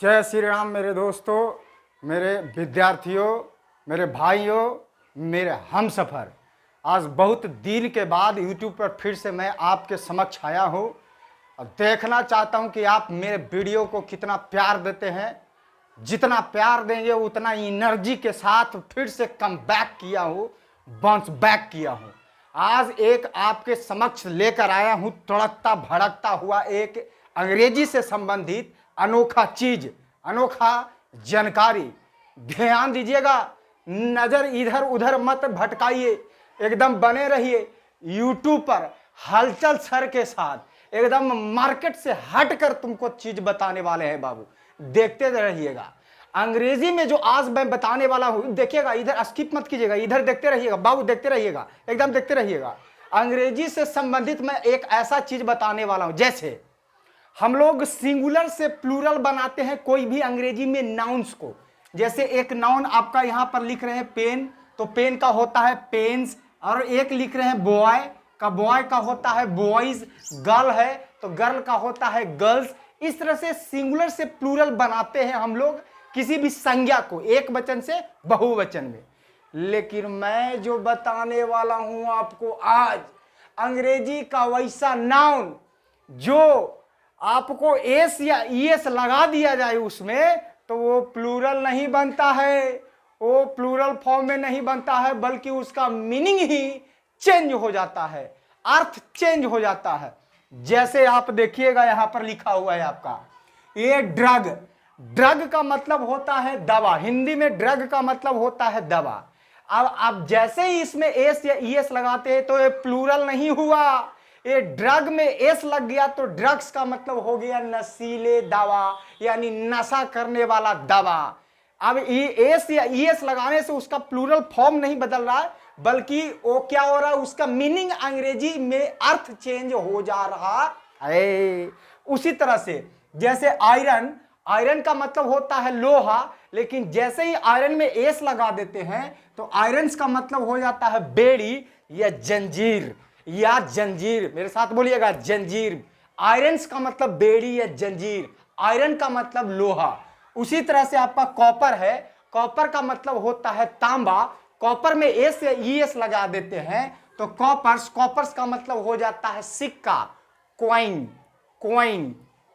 जय श्री राम मेरे दोस्तों, मेरे विद्यार्थियों, मेरे भाइयों, मेरे हमसफ़र। आज बहुत दिन के बाद YouTube पर फिर से मैं आपके समक्ष आया हूँ और देखना चाहता हूँ कि आप मेरे वीडियो को कितना प्यार देते हैं। जितना प्यार देंगे उतना एनर्जी के साथ फिर से कम बैक किया हूँ, बाउंस बैक किया हूँ। आज एक आपके समक्ष लेकर आया हूँ तड़कता भड़कता हुआ एक अंग्रेजी से संबंधित अनोखा चीज, अनोखा जानकारी। ध्यान दीजिएगा, नजर इधर उधर मत भटकाइए, एकदम बने रहिए यूट्यूब पर हलचल सर के साथ। एकदम मार्केट से हटकर तुमको चीज बताने वाले हैं बाबू, देखते रहिएगा। अंग्रेजी में जो आज मैं बताने वाला हूं, देखिएगा, इधर स्किप मत कीजिएगा, इधर देखते रहिएगा बाबू, देखते रहिएगा, एकदम देखते रहिएगा। अंग्रेजी से संबंधित मैं एक ऐसा चीज बताने वाला हूं, जैसे हम लोग सिंगुलर से प्लूरल बनाते हैं कोई भी अंग्रेजी में नाउन्स को। जैसे एक नाउन आपका यहां पर लिख रहे हैं पेन, तो पेन का होता है पेन्स, और एक लिख रहे हैं बॉय का होता है बॉयज, गर्ल है तो गर्ल का होता है गर्ल्स। इस तरह से सिंगुलर से प्लूरल बनाते हैं हम लोग किसी भी संज्ञा को, एक वचन से बहुवचन में। लेकिन मैं जो बताने वाला हूं आपको आज, अंग्रेजी का वैसा नाउन जो आपको एस या ईएस लगा दिया जाए उसमें, तो वो प्लूरल नहीं बनता है, वो प्लूरल फॉर्म में नहीं बनता है, बल्कि उसका मीनिंग ही चेंज हो जाता है, अर्थ चेंज हो जाता है। जैसे आप देखिएगा यहां पर लिखा हुआ है आपका ये ड्रग। ड्रग का मतलब होता है दवा, हिंदी में ड्रग का मतलब होता है दवा। अब आप जैसे ही इसमें एस या ईएस लगाते हैं तो ये प्लूरल नहीं हुआ, ये ड्रग में एस लग गया तो ड्रग्स का मतलब हो गया नशीले दवा, यानी नशा करने वाला दवा। अब एस या ईएस लगाने से उसका प्लूरल फॉर्म नहीं बदल रहा है, बल्कि वो क्या हो रहा है, उसका मीनिंग अंग्रेजी में अर्थ चेंज हो जा रहा है। उसी तरह से जैसे आयरन, आयरन का मतलब होता है लोहा, लेकिन जैसे ही आयरन में एस लगा देते हैं तो आयरन का मतलब हो जाता है बेड़ी या जंजीर, या जंजीर। मेरे साथ बोलिएगा जंजीर। आयरन का मतलब बेड़ी या जंजीर, आयरन का मतलब लोहा। उसी तरह से आपका कॉपर है, कॉपर का मतलब होता है तांबा, कॉपर में एस या ईएस लगा देते हैं तो कॉपर्स, कॉपर्स का मतलब हो जाता है सिक्का, क्वाइन, क्वाइन,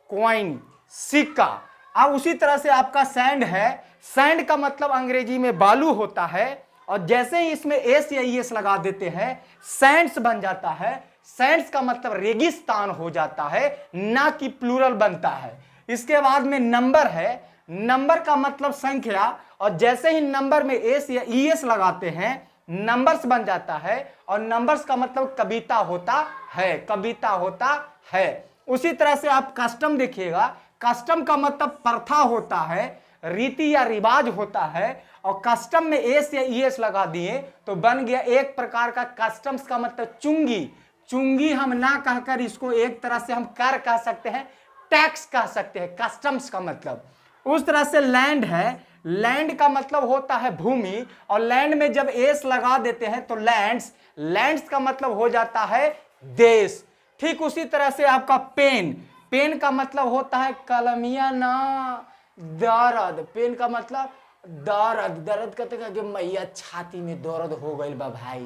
क्वाइन, सिक्का। अब उसी तरह से आपका सैंड है, सैंड का मतलब अंग्रेजी में बालू होता है, और जैसे ही इसमें एस या ईएस लगा देते हैं सैंड्स बन जाता है। सैंड्स का मतलब रेगिस्तान हो जाता है, ना कि प्लूरल बनता है। इसके बाद में नंबर है, नंबर का मतलब संख्या, और जैसे ही नंबर में एस या ईएस लगाते हैं नंबर्स बन जाता है, और नंबर्स का मतलब कविता होता है, कविता होता है। उसी तरह से आप कस्टम देखिएगा, कस्टम का मतलब प्रथा होता है, रीति या रिवाज होता है, और कस्टम में एस या ईएस लगा दिए तो बन गया एक प्रकार का कस्टम्स का मतलब चुंगी। चुंगी हम ना कहकर इसको एक तरह से हम कर कह सकते हैं, टैक्स कह सकते हैं, कस्टम्स का मतलब। उस तरह से लैंड है, लैंड का मतलब होता है भूमि, और लैंड में जब एस लगा देते हैं तो लैंड्स, लैंड्स का मतलब हो जाता है देश। ठीक उसी तरह से आपका पेन, पेन का मतलब होता है कलमिया ना दर्द, पेन का मतलब दर्द, दर्द कहते हैं कि मैया छाती में दर्द हो गई बा भाई,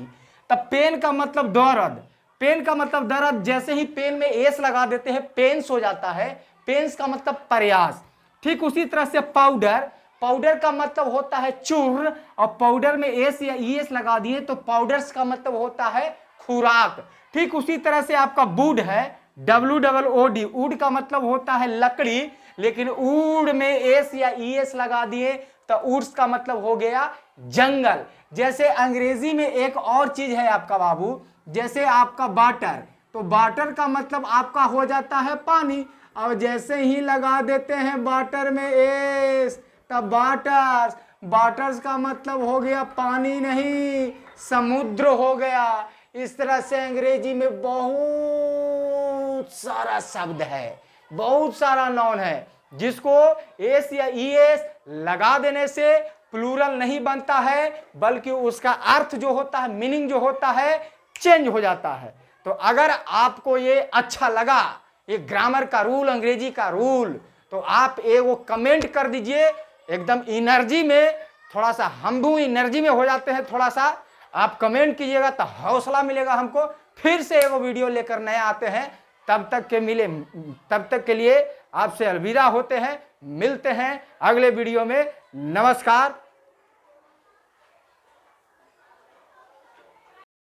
तब पेन का मतलब दर्द, पेन का मतलब दर्द। जैसे ही पेन में एस लगा देते हैं पेन्स हो जाता है, पेन्स का मतलब प्रयास। ठीक उसी तरह से पाउडर, पाउडर का मतलब होता है चूर्ण, और पाउडर में एस या ईएस लगा दिए तो पाउडर्स का मतलब होता है खुराक। ठीक उसी तरह से आपका वुड है, WOOD, वुड का मतलब होता है लकड़ी, लेकिन वुड में एस या ईएस लगा दिए तो वुड्स का मतलब हो गया जंगल। जैसे अंग्रेजी में एक और चीज है आपका बाबू, जैसे आपका वाटर, तो वाटर का मतलब आपका हो जाता है पानी, और जैसे ही लगा देते हैं वाटर में एस तब वाटर्स, वाटर्स का मतलब हो गया पानी नहीं, समुद्र हो गया। इस तरह से अंग्रेजी में बहुत सारा शब्द है, बहुत सारा नाउन है, जिसको एस या ईएस लगा देने से प्लूरल नहीं बनता है, बल्कि उसका अर्थ जो होता है, मीनिंग जो होता है, चेंज हो जाता है। तो अगर आपको ये अच्छा लगा, ये ग्रामर का रूल, अंग्रेजी का रूल, तो आप वो कमेंट कर दीजिए, एकदम एनर्जी में, थोड़ा सा हम भी एनर्जी में हो जाते हैं, थोड़ा सा आप कमेंट कीजिएगा तो हौसला मिलेगा हमको, फिर से वो वीडियो लेकर नए आते हैं। तब तक के लिए आपसे अलविदा होते हैं, मिलते हैं अगले वीडियो में। नमस्कार।